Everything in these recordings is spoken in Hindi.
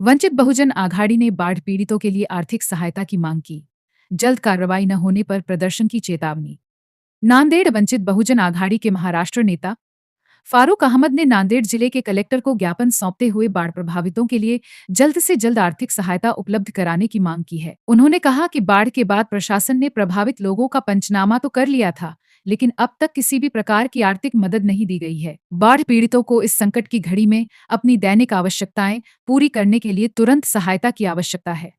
वंचित बहुजन आघाड़ी ने बाढ़ पीड़ितों के लिए आर्थिक सहायता की मांग की। जल्द कार्रवाई न होने पर प्रदर्शन की चेतावनी। नांदेड़ वंचित बहुजन आघाड़ी के महाराष्ट्र नेता फारूक अहमद ने नांदेड़ जिले के कलेक्टर को ज्ञापन सौंपते हुए बाढ़ प्रभावितों के लिए जल्द से जल्द आर्थिक सहायता उपलब्ध कराने की मांग की है। उन्होंने कहा कि बाढ़ के बाद प्रशासन ने प्रभावित लोगों का पंचनामा तो कर लिया था, लेकिन अब तक किसी भी प्रकार की आर्थिक मदद नहीं दी गई है। बाढ़ पीड़ितों को इस संकट की घड़ी में अपनी दैनिक आवश्यकताएं पूरी करने के लिए तुरंत सहायता की आवश्यकता है।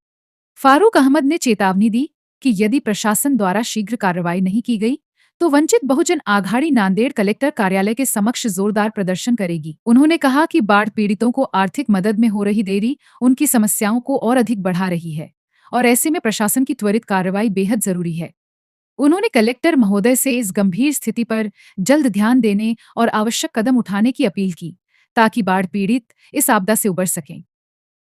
फारूक अहमद ने चेतावनी दी कि यदि प्रशासन द्वारा शीघ्र कार्रवाई नहीं की गई तो वंचित बहुजन आघाड़ी नांदेड़ कलेक्टर कार्यालय के समक्ष जोरदार प्रदर्शन करेगी। उन्होंने कहा कि बाढ़ पीड़ितों को आर्थिक मदद में हो रही देरी उनकी समस्याओं को और अधिक बढ़ा रही है और ऐसे में प्रशासन की त्वरित कार्रवाई बेहद जरूरी है। उन्होंने कलेक्टर महोदय से इस गंभीर स्थिति पर जल्द ध्यान देने और आवश्यक कदम उठाने की अपील की, ताकि बाढ़ पीड़ित इस आपदा से उबर सकें।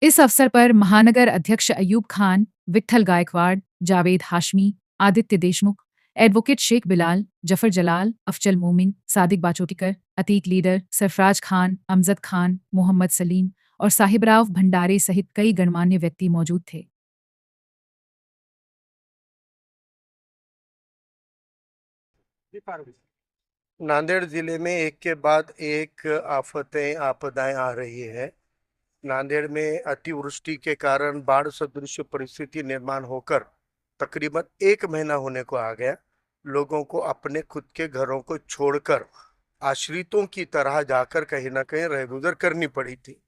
इस अवसर पर महानगर अध्यक्ष अयूब खान, विट्ठल गायकवाड़, जावेद हाशमी, आदित्य देशमुख, एडवोकेट शेख बिलाल, जफर जलाल, अफजल मोमिन, सादिक बाचोटीकर, अतीक लीडर, सरफराज खान, अमजद खान, मोहम्मद सलीम और साहिबराव भंडारे सहित कई गणमान्य व्यक्ति मौजूद थे। नांदेड़ जिले में एक के बाद एक आपदाएं आ रही है। नांदेड़ में अतिवृष्टि के कारण बाढ़ सदृश परिस्थिति निर्माण होकर तकरीबन 1 महीना होने को आ गया। लोगों को अपने खुद के घरों को छोड़कर आश्रितों की तरह जाकर कहीं ना कहीं रह गुजर करनी पड़ी थी।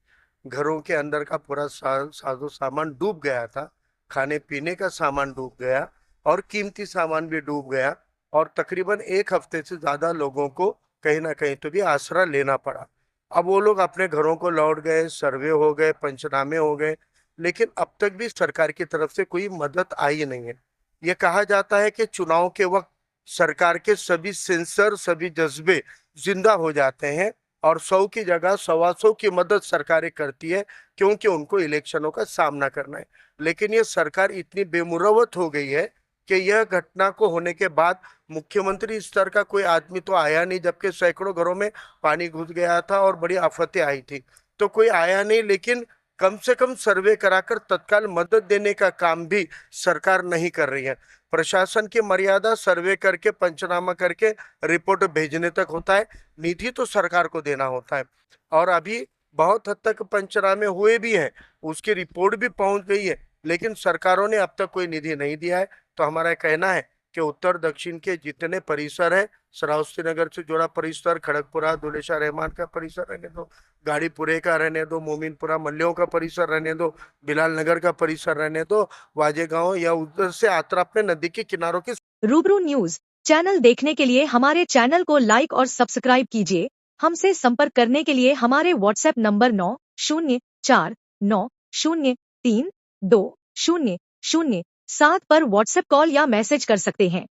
घरों के अंदर का पूरा साजो सामान डूब गया था, खाने पीने का सामान डूब गया और कीमती सामान भी डूब गया और तकरीबन 1 हफ्ते से ज्यादा लोगों को कहीं ना कहीं तो भी आसरा लेना पड़ा। अब वो लोग अपने घरों को लौट गए, सर्वे हो गए, पंचनामे हो गए, लेकिन अब तक भी सरकार की तरफ से कोई मदद आई नहीं है। ये कहा जाता है कि चुनाव के वक्त सरकार के सभी सेंसर, सभी जज्बे जिंदा हो जाते हैं और 100 की जगह 125 की मदद सरकारें करती है, क्योंकि उनको इलेक्शनों का सामना करना है। लेकिन ये सरकार इतनी बेमुरवत हो गई है कि यह घटना को होने के बाद मुख्यमंत्री स्तर का कोई आदमी तो आया नहीं, जबकि सैकड़ों घरों में पानी घुस गया था और बड़ी आफतें आई थी, तो कोई आया नहीं। लेकिन कम से कम सर्वे कराकर तत्काल मदद देने का काम भी सरकार नहीं कर रही है। प्रशासन की मर्यादा सर्वे करके, पंचनामा करके रिपोर्ट भेजने तक होता है, निधि तो सरकार को देना होता है। और अभी बहुत हद तक पंचनामे हुए भी हैं, उसकी रिपोर्ट भी पहुंच गई है, लेकिन सरकारों ने अब तक कोई निधि नहीं दिया है। तो हमारा कहना है कि उत्तर दक्षिण के जितने परिसर है, श्रावस्ती नगर से जुड़ा परिसर, खड़गपुरा दुलेशा रहमान का परिसर रहने दो, गाड़ीपुरे का रहने दो, मोमिनपुरा मल्लियों का परिसर रहने दो, बिलाल नगर का परिसर रहने दो, वाजेगांव या उधर से आत्रा अपने नदी के किनारों के रूबरू न्यूज चैनल देखने के लिए हमारे चैनल को लाइक और सब्सक्राइब कीजिए। हमसे संपर्क करने के लिए हमारे व्हाट्सएप नंबर 9049032007 पर व्हाट्सएप कॉल या मैसेज कर सकते हैं।